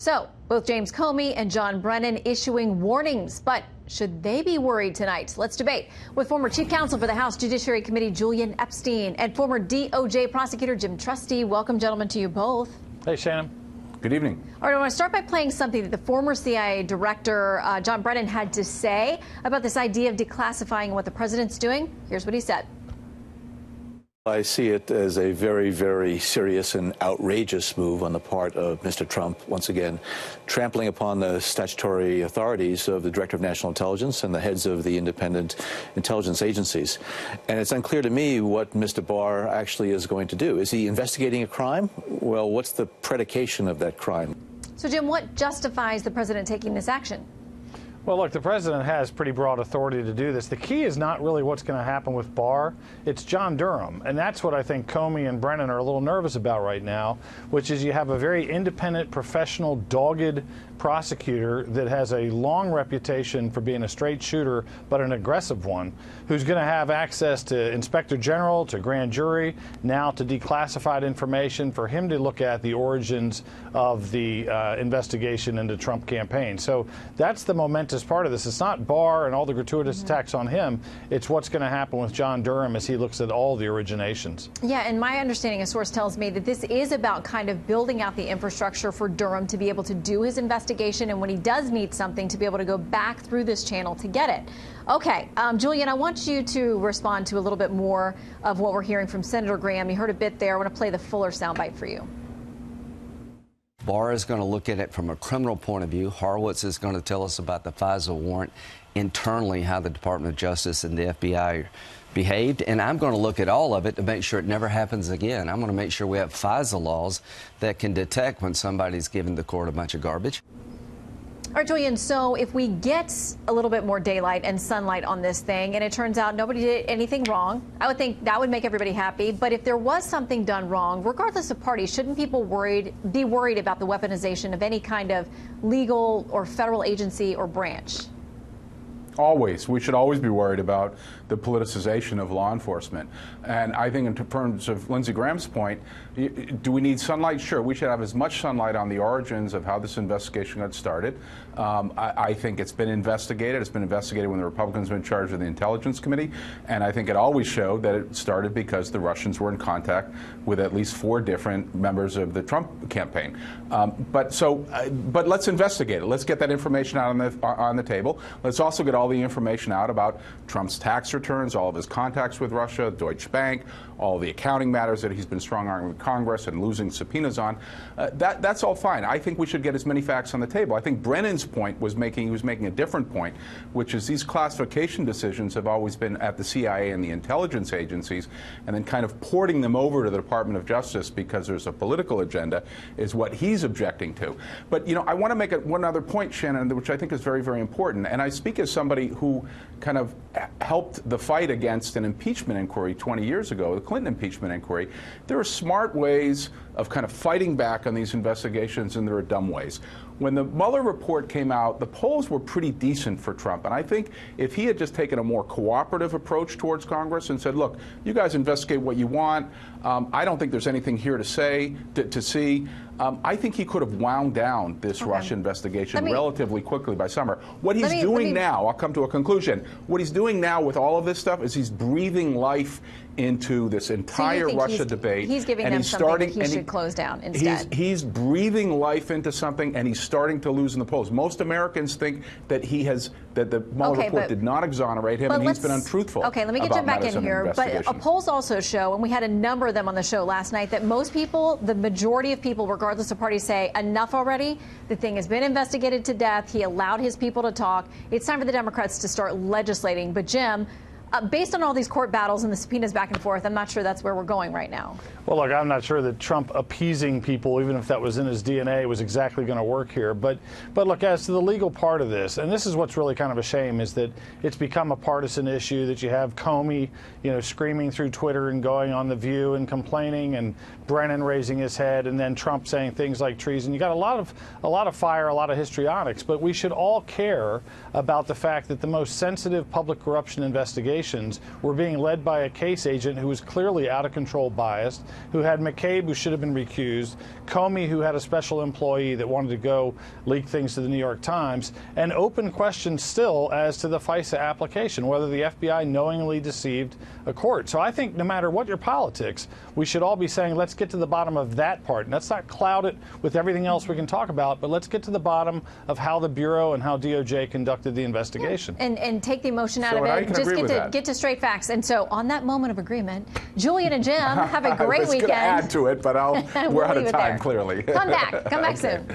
So, both James Comey and John Brennan issuing warnings, but should they be worried tonight? Let's debate with former Chief Counsel for the House Judiciary Committee, Julian Epstein, and former DOJ prosecutor Jim Trusty. Welcome, gentlemen, to you both. Hey, Shannon. Good evening. All right, I want to start by playing something that the former CIA director, John Brennan, had to say about this idea of declassifying what the president's doing. Here's what he said. I see it as a very, very serious and outrageous move on the part of Mr. Trump, once again, trampling upon the statutory authorities of the Director of National Intelligence and the heads of the independent intelligence agencies. And it's unclear to me what Mr. Barr actually is going to do. Is he investigating a crime? Well, what's the predication of that crime? So, Jim, what justifies the president taking this action? Well, look, the president has pretty broad authority to do this. The key is not really what's going to happen with Barr. It's John Durham. And that's what I think Comey and Brennan are a little nervous about right now, which is you have a very independent, professional, dogged prosecutor that has a long reputation for being a straight shooter, but an aggressive one, who's going to have access to inspector general, to grand jury, now to declassified information for him to look at the origins of the investigation into the Trump campaign. So that's the momentous part of this. It's not Barr and all the gratuitous attacks on him. It's what's going to happen with John Durham as he looks at all the originations. Yeah, and my understanding, a source tells me that this is about kind of building out the infrastructure for Durham to be able to do his investigation, and when he does need something, to be able to go back through this channel to get it. Okay, Julian, I want you to respond to a little bit more of what we're hearing from Senator Graham. You heard a bit there. I want to play the fuller soundbite for you. Barr is going to look at it from a criminal point of view. Horowitz is going to tell us about the FISA warrant, internally how the Department of Justice and the FBI behaved, and I'm going to look at all of it to make sure it never happens again. I'm going to make sure we have FISA laws that can detect when somebody's giving the court a bunch of garbage. All right, Julian, so if we get a little bit more daylight and sunlight on this thing and it turns out nobody did anything wrong, I would think that would make everybody happy. But if there was something done wrong, regardless of party, shouldn't people be worried about the weaponization of any kind of legal or federal agency or branch? Always. We should always be worried about the politicization of law enforcement. And I think in terms of Lindsey Graham's point, do we need sunlight? Sure. We should have as much sunlight on the origins of how this investigation got started. I think it's been investigated. It's been investigated when the Republicans were in charge of the Intelligence Committee. And I think it always showed that it started because the Russians were in contact with at least 4 different members of the Trump campaign. But let's investigate it. Let's get that information out on the table. Let's also get all the information out about Trump's tax returns, all of his contacts with Russia, Deutsche Bank, all the accounting matters that he's been strong-arming with Congress and losing subpoenas on. That's all fine. I think we should get as many facts on the table. I think Brennan's point he was making a different point, which is these classification decisions have always been at the CIA and the intelligence agencies, and then kind of porting them over to the Department of Justice because there's a political agenda is what he's objecting to. But, you know, I want to make one other point, Shannon, which I think is very, very important. And I speak as somebody who kind of helped the fight against an impeachment inquiry 20 years ago, the Clinton impeachment inquiry. There are smart ways of kind of fighting back on these investigations, and there are dumb ways. When the Mueller report came out, the polls were pretty decent for Trump. And I think if he had just taken a more cooperative approach towards Congress and said, look, you guys investigate what you want. I don't think there's anything here to see. I think he could have wound down this Russia investigation relatively quickly by summer. What he's doing now, I'll come to a conclusion, what he's doing now with all of this stuff is he's breathing life into this entire Russia debate. He's giving them something that he should close down instead. He's breathing life into something, and he's starting to lose in the polls. Most Americans think that that the Mueller report did not exonerate him, and he's been untruthful. Okay, let me get you back in here. But polls also show, and we had a number of them on the show last night, that most people, the majority of people, regardless of party, say enough already. The thing has been investigated to death. He allowed his people to talk. It's time for the Democrats to start legislating. But Jim, based on all these court battles and the subpoenas back and forth, I'm not sure that's where we're going right now. Well, look, I'm not sure that Trump appeasing people, even if that was in his DNA, was exactly going to work here. But look, as to the legal part of this, and this is what's really kind of a shame, is that it's become a partisan issue, that you have Comey, screaming through Twitter and going on The View and complaining, and Brennan raising his head, and then Trump saying things like treason. You got a lot of fire, a lot of histrionics, but we should all care about the fact that the most sensitive public corruption investigation investigations were being led by a case agent who was clearly out of control biased, who had McCabe, who should have been recused, Comey, who had a special employee that wanted to go leak things to the New York Times, and open questions still as to the FISA application, whether the FBI knowingly deceived a court. So I think no matter what your politics, we should all be saying, let's get to the bottom of that part. And let's not cloud it with everything else we can talk about, but let's get to the bottom of how the Bureau and how DOJ conducted the investigation. And take the emotion out of it. Just get to straight facts. And so on that moment of agreement, Julian and Jim, have a great weekend. I was going to add to it, but we're out of time, clearly. Come back soon.